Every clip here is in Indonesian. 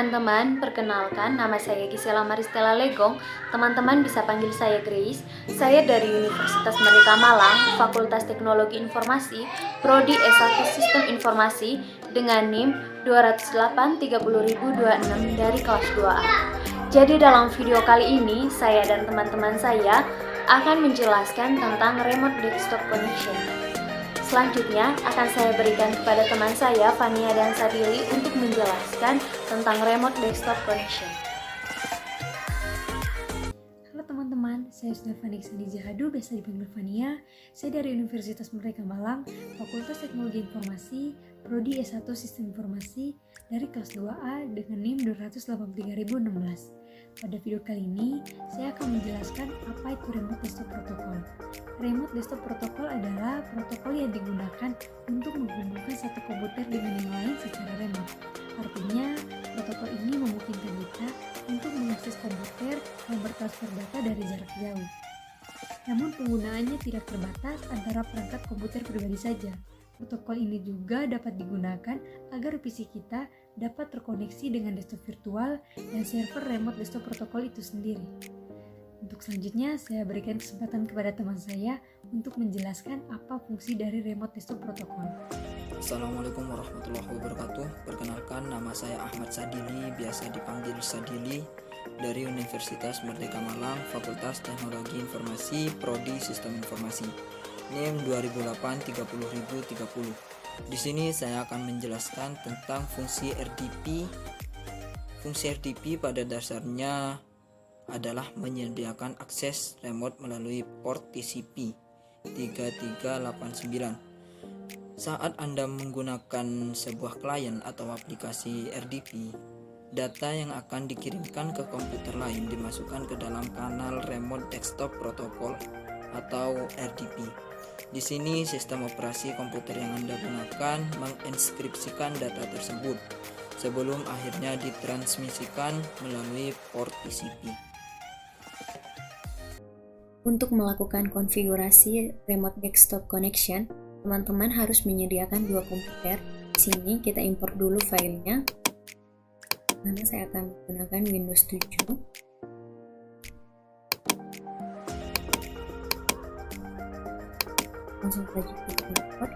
teman-teman, perkenalkan nama saya Gisela Maristela Legong. Teman-teman bisa panggil saya Grace. Saya dari Universitas Merdeka Malang, Fakultas Teknologi Informasi, Prodi S1 Sistem Informasi dengan NIM 208-30026 dari kelas 2A. Jadi dalam video kali ini, saya dan teman-teman saya akan menjelaskan tentang remote desktop connection. Selanjutnya akan saya berikan kepada teman saya, Fania dan Sadili, untuk menjelaskan tentang remote desktop connection. Halo teman-teman, saya sudah Fania Jahadu, biasa dipanggil Fania. Saya dari Universitas Merdeka Malang, Fakultas Teknologi Informasi, Prodi S1 Sistem Informasi dari kelas 2A dengan NIM 283.016. Pada video kali ini, saya akan menjelaskan apa itu remote desktop protocol. Remote desktop protocol adalah protokol yang digunakan untuk menghubungkan satu komputer dengan yang lain secara remote. Artinya, protokol ini memungkinkan kita untuk mengakses komputer yang bertransfer data dari jarak jauh. Namun penggunaannya tidak terbatas antara perangkat komputer pribadi saja. Protokol ini juga dapat digunakan agar PC kita dapat terkoneksi dengan desktop virtual dan server remote desktop protokol itu sendiri. Untuk selanjutnya, saya berikan kesempatan kepada teman saya untuk menjelaskan apa fungsi dari remote desktop protokol. Assalamualaikum warahmatullahi wabarakatuh. Perkenalkan, nama saya Ahmad Sadili, biasa dipanggil Sadili, dari Universitas Merdeka Malang, Fakultas Teknologi Informasi, Prodi Sistem Informasi, NIM 208-30030. Di sini saya akan menjelaskan tentang fungsi RDP. Fungsi RDP pada dasarnya adalah menyediakan akses remote melalui port TCP 3389. Saat Anda menggunakan sebuah klien atau aplikasi RDP, data yang akan dikirimkan ke komputer lain dimasukkan ke dalam kanal remote desktop protocol atau RDP. Di sini sistem operasi komputer yang Anda gunakan menginskripsikan data tersebut sebelum akhirnya ditransmisikan melalui port TCP. Untuk melakukan konfigurasi remote desktop connection, teman-teman harus menyediakan dua komputer. Di sini kita import dulu filenya. Karena saya akan menggunakan Windows 7. Langsung saja kita import.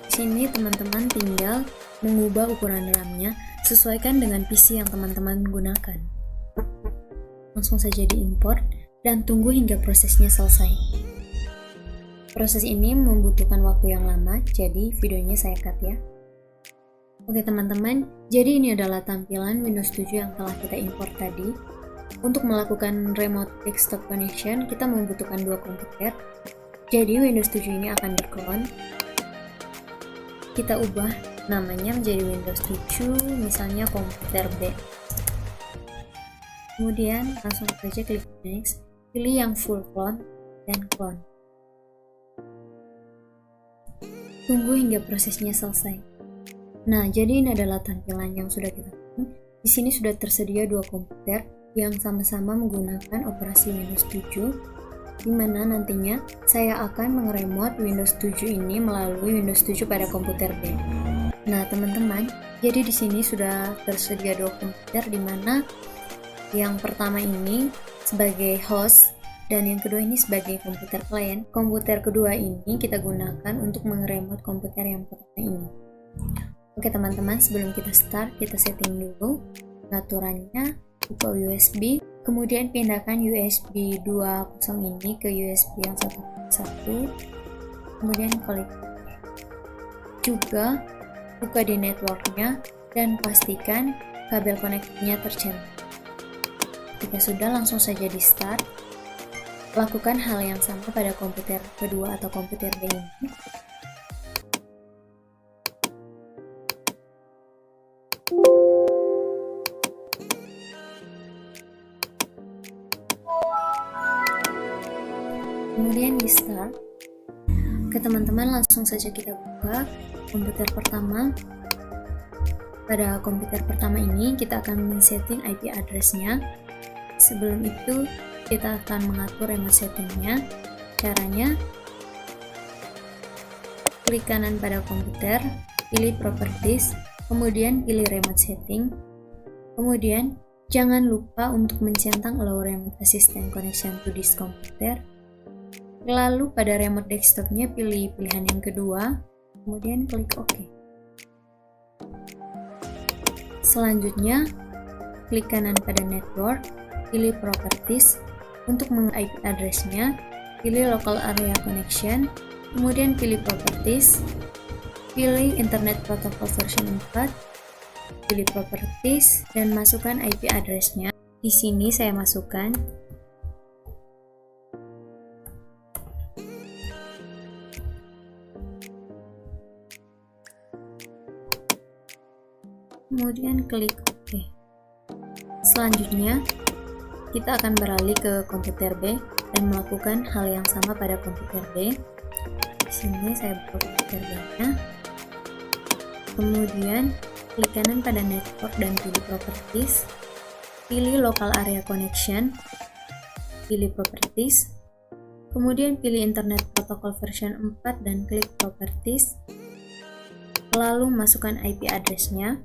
Di sini teman-teman tinggal mengubah ukuran RAM-nya sesuaikan dengan PC yang teman-teman gunakan. Langsung saja diimport dan tunggu hingga prosesnya selesai. Proses ini membutuhkan waktu yang lama, jadi videonya saya cut ya. Oke teman-teman, jadi ini adalah tampilan Windows 7 yang telah kita import tadi. Untuk melakukan remote desktop connection, kita membutuhkan dua komputer. Jadi Windows 7 ini akan di-clone. Kita ubah namanya menjadi Windows 7, misalnya komputer B. Kemudian langsung saja klik next, pilih yang full clone dan clone. Tunggu hingga prosesnya selesai. Nah, jadi ini adalah tampilan yang sudah kita lakukan. Di sini sudah tersedia dua komputer yang sama-sama menggunakan operasi Windows 7, di mana nantinya saya akan mengeremote Windows 7 ini melalui Windows 7 pada komputer B. Nah, teman-teman, jadi di sini sudah tersedia dua komputer, di mana yang pertama ini sebagai host dan yang kedua ini sebagai komputer klien. Komputer kedua ini kita gunakan untuk mengeremote komputer yang pertama ini. Oke teman-teman, sebelum kita start, kita setting dulu pengaturannya. Buka USB, kemudian pindahkan USB 20 ini ke USB yang 1.1, kemudian klik. Juga buka di networknya dan pastikan kabel konektornya tercentang. Jika sudah, langsung saja di start. Lakukan hal yang sama pada komputer kedua atau komputer B ini. Kemudian di start. Ke teman-teman, langsung saja kita buka komputer pertama. Pada komputer pertama ini kita akan men-setting IP address-nya. Sebelum itu kita akan mengatur remote setting-nya. Caranya klik kanan pada komputer, pilih Properties, kemudian pilih Remote Setting, kemudian jangan lupa untuk mencentang Allow Remote Assistant Connection to this computer. Lalu pada remote desktopnya pilih pilihan yang kedua, kemudian klik OK. Selanjutnya, klik kanan pada Network, pilih Properties. Untuk meng-IP address-nya, pilih Local Area Connection, kemudian pilih Properties, pilih Internet Protocol version 4, pilih Properties, dan masukkan IP address-nya. Di sini saya masukkan kemudian klik OK. Selanjutnya, kita akan beralih ke komputer B dan melakukan hal yang sama pada komputer B. Di sini saya buka komputer B-nya. Kemudian, klik kanan pada Network dan pilih Properties. Pilih Local Area Connection. Pilih Properties. Kemudian pilih Internet Protocol version 4 dan klik Properties. Lalu masukkan IP address-nya.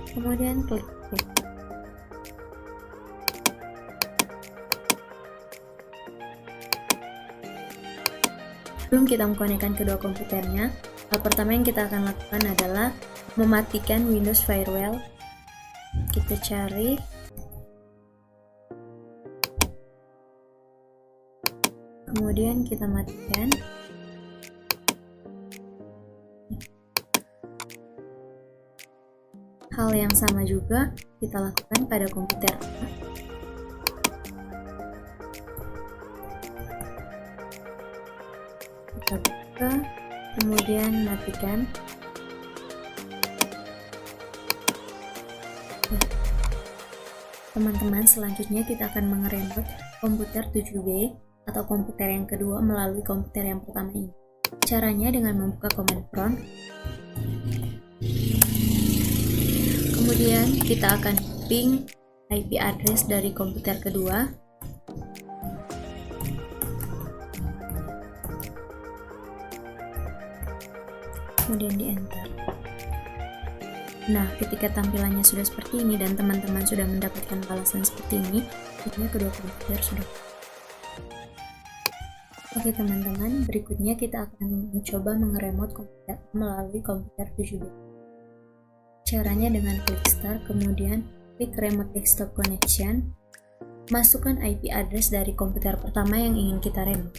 Kemudian klik OK. Sebelum kita mengkonekkan kedua komputernya, hal pertama yang kita akan lakukan adalah mematikan Windows Firewall. Kita cari, kemudian kita matikan. Hal yang sama juga kita lakukan pada komputer A. Kita buka, kemudian matikan. Teman-teman, selanjutnya kita akan mengeremote komputer 7B atau komputer yang kedua melalui komputer yang pertama ini. Caranya dengan membuka command prompt. Kemudian kita akan ping IP address dari komputer kedua. Kemudian di enter. Nah, ketika tampilannya sudah seperti ini dan teman-teman sudah mendapatkan balasan seperti ini, artinya kedua komputer sudah. Oke teman-teman, berikutnya kita akan mencoba mengeremote komputer melalui komputer 7B. Caranya dengan klik Start, kemudian klik Remote Desktop Connection, masukkan IP address dari komputer pertama yang ingin kita remote.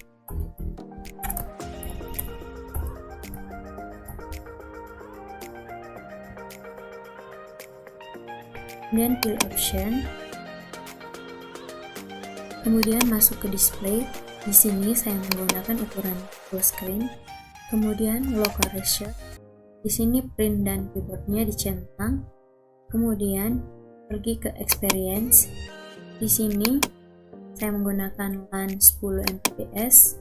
Kemudian pilih Option, kemudian masuk ke Display. Di sini saya menggunakan ukuran full screen, kemudian Local Ratio. Di sini print dan keyboardnya dicentang, kemudian pergi ke Experience. Di sini saya menggunakan LAN 10 Mbps.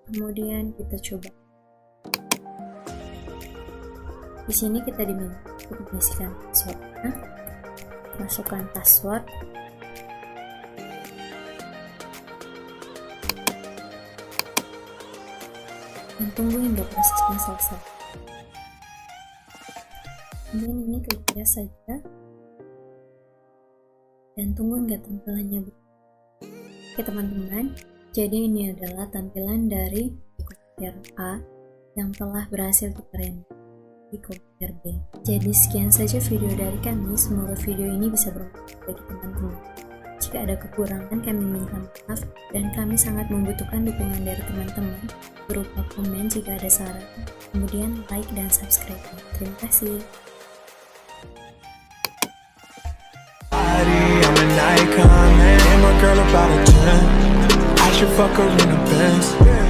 Kemudian kita coba. Di sini kita diminta untuk mengisikan passwordnya. Masukkan password. Dan tunggu hingga prosesnya selesai. Kemudian ini klik yes saja dan tunggu hingga tampilannya berubah. Oke teman-teman, jadi ini adalah tampilan dari komputer A yang telah berhasil kita remote di komputer B. Jadi sekian saja video dari kami, semoga video ini bisa bermanfaat bagi teman-teman. Jika ada kekurangan, kami minta maaf dan kami sangat membutuhkan dukungan dari teman-teman berupa komen jika ada saran, kemudian like dan subscribe. Terima kasih. I'm an icon, man. And my girl about a 10. I should fuck her in the Benz.